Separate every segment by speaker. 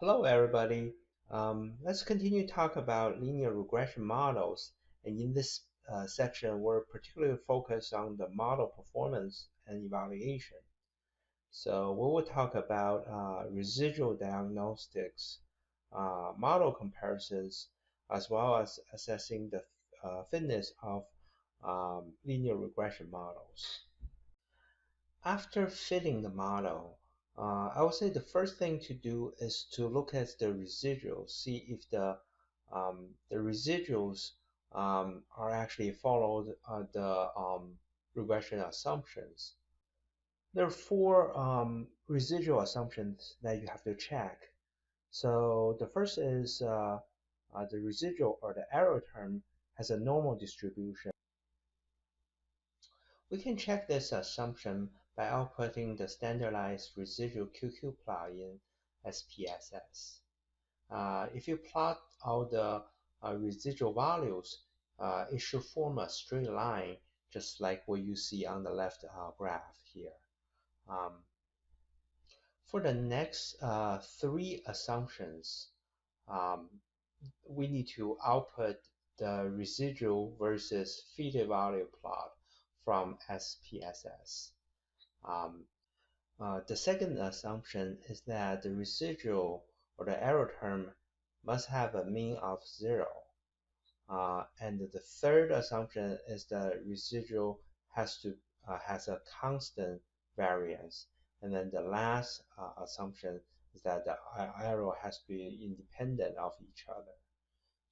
Speaker 1: Hello, everybody. Let's continue to talk about linear regression models. And in this section, we're particularly focused on the model performance and evaluation. So we will talk about residual diagnostics, model comparisons, as well as assessing the fitness of linear regression models. After fitting the model, I would say the first thing to do is to look at the residuals, see if the residuals are actually followed the regression assumptions. There are four residual assumptions that you have to check. So the first is the residual or the error term has a normal distribution. We can check this assumption by outputting the standardized residual QQ plot in SPSS. If you plot all the residual values, it should form a straight line, just like what you see on the left graph here. Um, for the next three assumptions, um, we need to output the residual versus fitted value plot from SPSS. Um, the second assumption is that the residual or the error term must have a mean of 0. And the third assumption is the residual has a constant variance. And then the last assumption is that the error has to be independent of each other.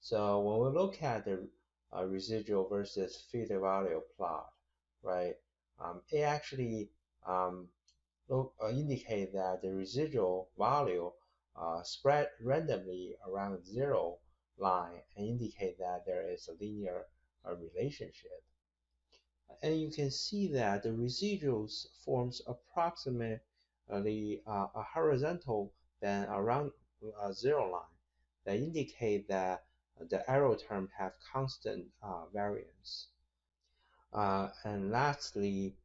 Speaker 1: So when we look at the residual versus fitted value plot, right, it actually um, indicate that the residual value spread randomly around 0 line and indicate that there is a linear relationship. And you can see that the residuals forms approximately a horizontal band around a 0 line that indicate that the error term have constant variance. And lastly,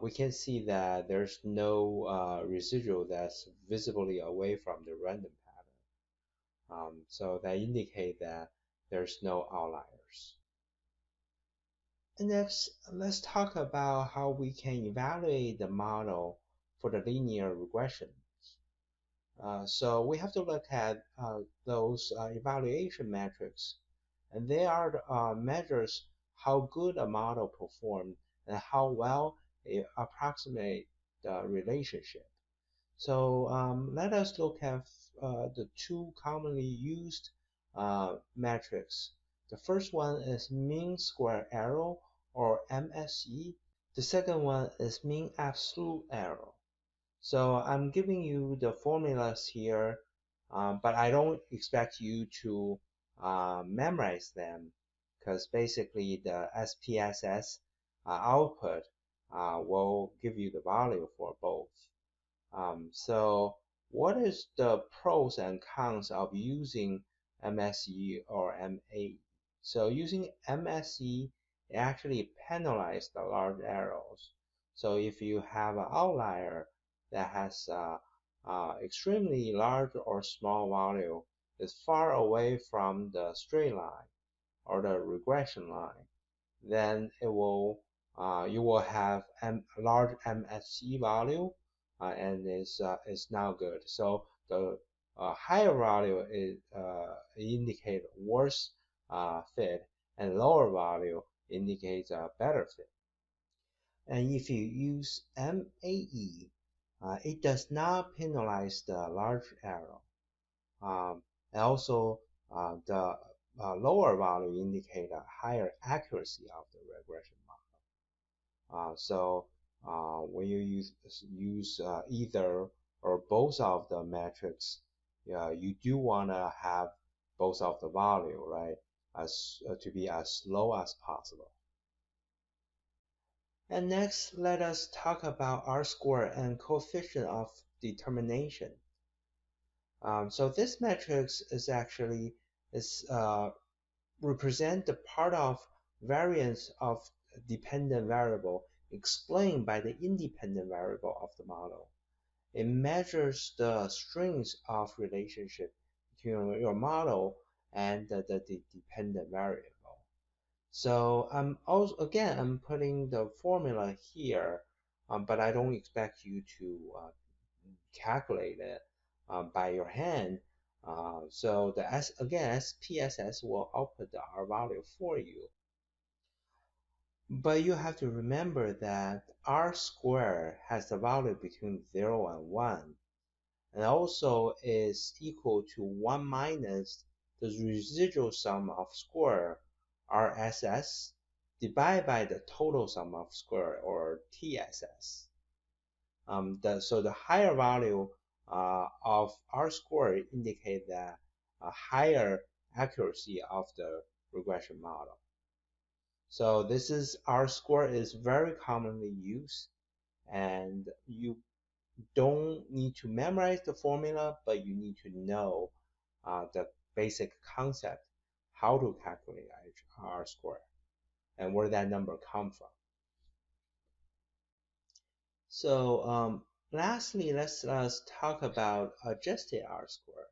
Speaker 1: we can see that there's no residual that's visibly away from the random pattern. So that indicate that there's no outliers. And next, let's talk about how we can evaluate the model for the linear regression. So we have to look at those evaluation metrics, and they are measures how good a model performed and how well it approximates the relationship. So let us look at the two commonly used metrics. The first one is mean square error, or MSE. The second one is mean absolute error. So I'm giving you the formulas here, but I don't expect you to memorize them because basically the SPSS output will give you the value for both. So what is the pros and cons of using MSE or MA? So using MSE, it actually penalizes the large errors. So if you have an outlier that has extremely large or small value, is far away from the straight line or the regression line, then you will have a large MSE value and is now good. So the higher value is indicate worse fit, and lower value indicates a better fit. And if you use MAE, it does not penalize the large error. And also the lower value indicate a higher accuracy of the regression model. So when you use either or both of the metrics, you do want to have both of the value, right, as to be as low as possible. And next, let us talk about R-square and coefficient of determination. So this matrix is actually represent the part of variance of dependent variable explained by the independent variable of the model. it measures the strings of relationship between your model and the dependent variable. So I'm also, again, I'm putting the formula here, but I don't expect you to calculate it by your hand. So the again, SPSS will output the R value for you. But you have to remember that R squared has the value between 0 and 1, and also is equal to 1 minus the residual sum of square RSS divided by the total sum of square or TSS. So the higher value of R squared indicate that a higher accuracy of the regression model. So this is R squared is very commonly used, and you don't need to memorize the formula, but you need to know the basic concept, how to calculate R squared and where that number come from. So lastly, let's talk about adjusted R squared.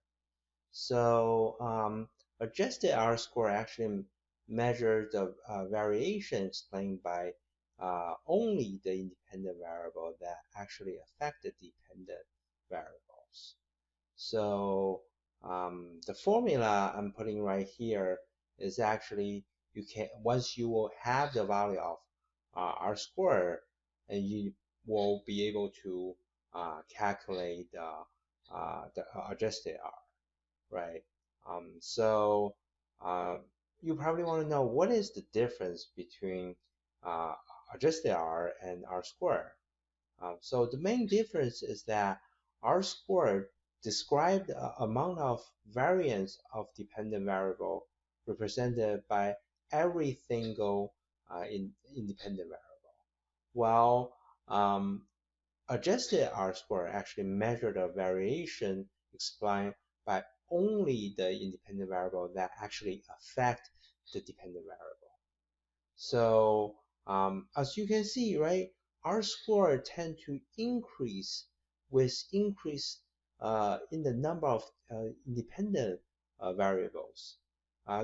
Speaker 1: So adjusted R squared actually measures the variation explained by only the independent variable that actually affect the dependent variables. So the formula I'm putting right here is actually, you can, once you will have the value of R squared, and you will be able to calculate the adjusted R, right? So you probably want to know, what is the difference between adjusted R and R squared? So the main difference is that R squared described the amount of variance of dependent variable represented by every single independent variable, while adjusted R squared actually measured the variation explained by only the independent variable that actually affect the dependent variable. So as you can see, right, R squared tend to increase with increase in the number of independent variables.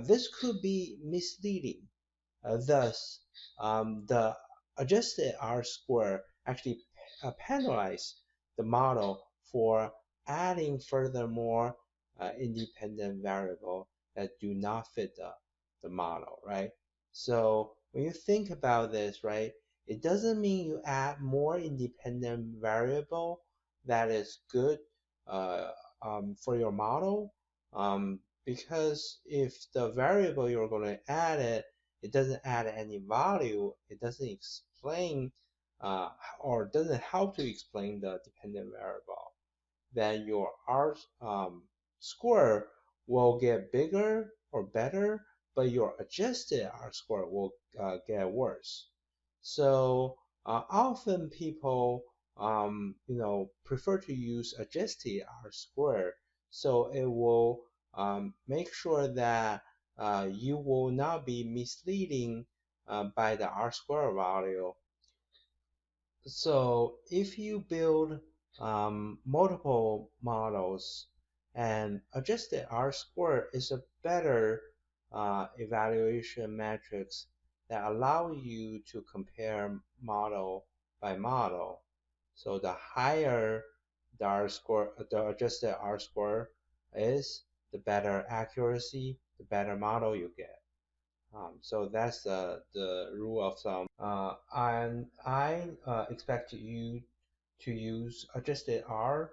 Speaker 1: This could be misleading. Thus, the adjusted R squared actually penalize the model for adding furthermore independent variable that do not fit the model, right? So when you think about this, right, it doesn't mean you add more independent variable that is good for your model, because if the variable you're going to add it doesn't add any value, it doesn't explain or doesn't help to explain the dependent variable, then your R square will get bigger or better, but your adjusted R square will get worse. So often people prefer to use adjusted R square, so it will make sure that you will not be misleading by the R square value. So if you build multiple models, and adjusted R squared is a better evaluation matrix that allow you to compare model by model. So the higher the R square, the adjusted R squared is, the better accuracy, the better model you get. So that's the rule of thumb. And I expect you to use adjusted R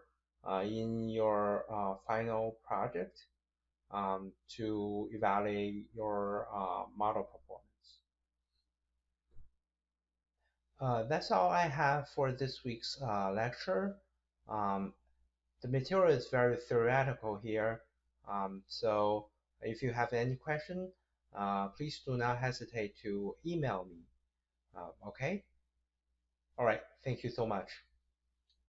Speaker 1: in your final project to evaluate your model performance. That's all I have for this week's lecture. Um, the material is very theoretical here, so if you have any question, please do not hesitate to email me. Okay? All right. Thank you so much.